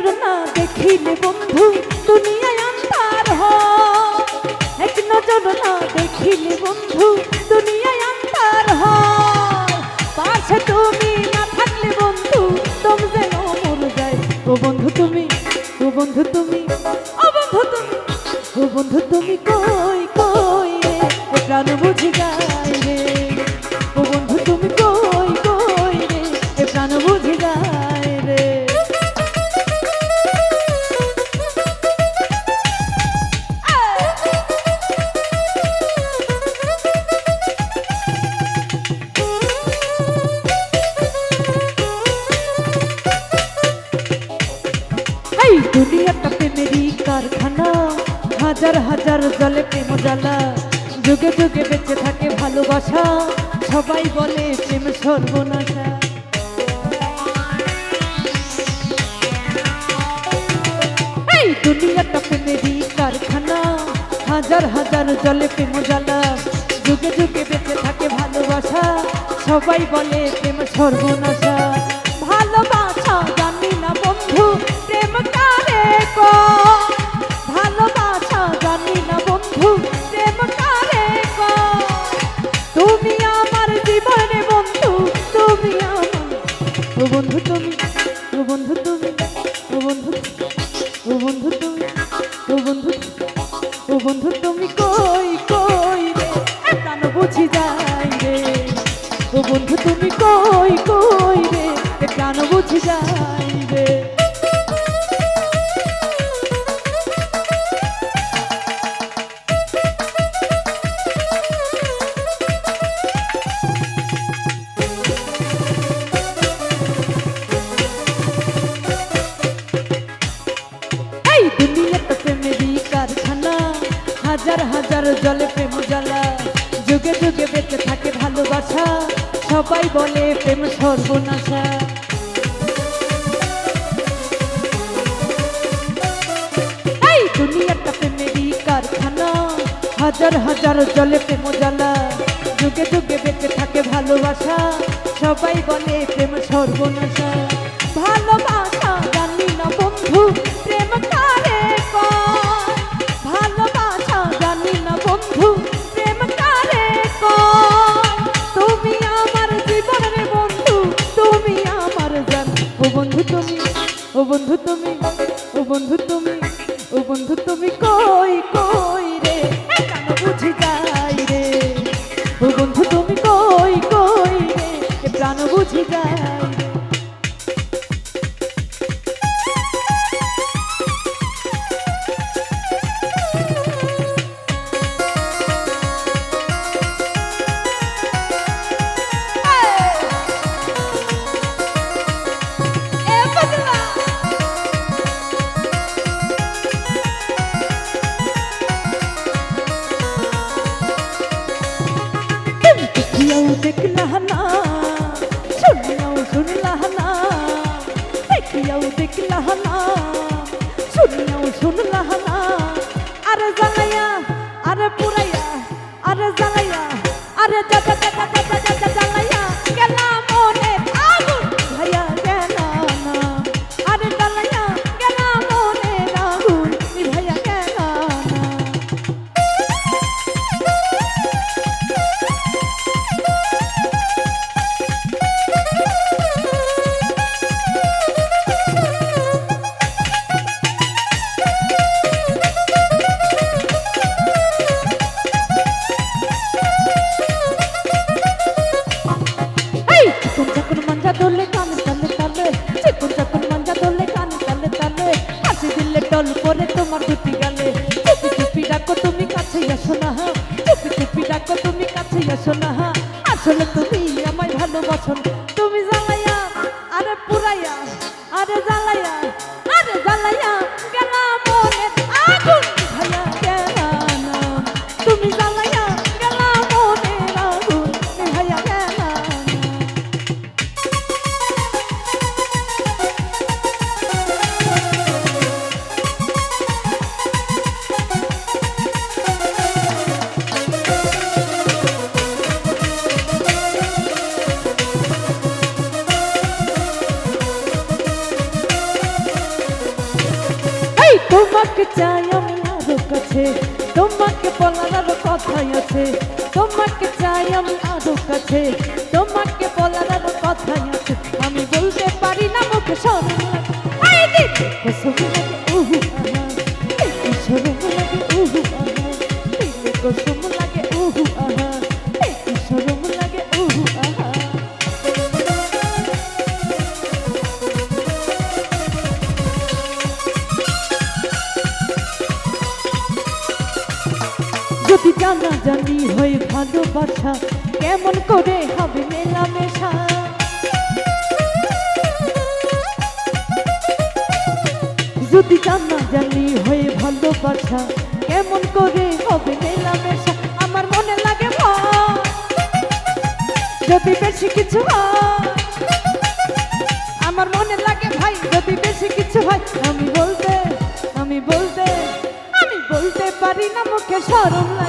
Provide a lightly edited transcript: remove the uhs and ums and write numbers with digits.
নজর না দেখিলে বন্ধু দুনিয়ায় আন্ধার হয়, এক নজর না দেখিলে বন্ধু দুনিয়ায় আন্ধার হয়। পাশে তুমি না থাকলে বন্ধু দম যেন মরে যায়। ও বন্ধু তুমি, ও বন্ধু তুমি, ও বন্ধু তুমি, ও বন্ধু তুমি কই কই রে প্রাণ বুঝি যায় রে। ও বন্ধু তুমি কই কই রে প্রাণ বুঝি যায় রে। এই দুনিয়াটা প্রেমেরই কারখানা, হাজার হাজার জলে প্রেম জ্বালা, যুগে যুগে বেঁচে থাকে ভালোবাসা, সবাই বলে প্রেম সর্বনাশা। এই দুনিয়াটা প্রেমেরই কারখানা, হাজার হাজার জলে প্রেম জ্বালা, যুগে যুগে বেঁচে থাকে ভালোবাসা, সবাই বলে প্রেম সর্বনাশা। ভালোবাসা জানি না বন্ধু প্রেম কারে কয়, ভালোবাসা জানি না বন্ধু প্রেম কারে কয়। তুমি আমার জীবনে বন্ধু, তুমি আমার, ও বন্ধু তুমি, ও বন্ধু তুমি, ও বন্ধু, ও বন্ধু তুমি, ও বন্ধু, ও বন্ধু তুমি কই কই রে প্রাণ বুঝি যায় রে। ও বন্ধু তুমি কই কই রে প্রাণ বুঝি যায় রে। এই দুনিয়াটা প্রেমেরই কারখানা, হাজার হাজার জলে প্রেম জ্বালা, যুগে যুগে বেঁচে থাকে ভালোবাসা, সবাই বলে প্রেম সর্বনাশা। এই দুনিয়াটা প্রেমেরই কারখানা, হাজার হাজার জলে প্রেম জ্বালা, যুগে যুগে বেঁচে থাকে ভালোবাসা, সবাই বলে প্রেম সর্বনাশা। ভালোবাসা জানি না বন্ধু প্রেম কারে কয়, ভালোবাসা জানি না বন্ধু প্রেম কারে কয়। তুমি আমার জীবনের বন্ধু, তুমি আমার জান। ও বন্ধু তুমি, ও বন্ধু তুমি, ও বন্ধু তুমি, ও বন্ধু তুমি কই কই রে প্রাণ বুঝি যায় রে। ও বন্ধু তুমি কই কই রে প্রাণ বুঝি যায় রে। देखियो देखला ना, सुनियो सुनला ना, देखियो देखला ना, सुनियो सुनला ना। अरे जलाया, अरे पुरैया, अरे जलाया, अरे जगा जगा जगा जगा जलाया, गेला मोने आगुन भैया गेला ना। अरे जलाया गेला मोने आगुन भैया गेला ना। চিকন চাকন মাঞ্জা ধরলে কানে তালে তালে, চিকন চাকন মাঞ্জা ধরলে কানে তালে তালে, হাসি দিলে টল করে তোমার দুটি গালে। চুপি চুপি ডাকো তুমি কাছে আসো না, চুপি চুপি ডাকো তুমি কাছে আসো না, আসলে তুমি আমায় ভালোবাসো না। তুমি জ্বালাইয়া, আরে পুরাইয়া, আরে জ্বালাইয়া, আরে জ্বালাইয়া গেলা মনে আগুন ভাইয়া গেলা না। তুমি জ্বালাইয়া গেলা মনে আগুন ভাইয়া গেলা না। তোমাকে চাই আমি আরো কাছে, তোমাকে বলার আরো কথাই আছে। তোমাকে চাই আমি আরো কাছে, তোমাকে বলার আরো কথাই আছে। আমি বলতে পারি না মুখে শরম লাগে, আই দিতে কসম লাগে উহু আহা, দিতে শরম লাগে উহু আহা, দিতে কসম লাগে উহু আহা, দিতে শরম লাগে উহু আহা। যদি জানা জানি হয়ে ভালোবাসা কেমন করে হবে মেলামেশা। যদি জানা জানি হয়ে ভালোবাসা কেমন করে হবে মেলামেশা। আমার মনে লাগে ভয় যদি বেশি কিছু হয়, আমার মনে লাগে ভাই যদি বেশি কিছু হয়। আমি বলতে পারি না মুখে শরম লাগে।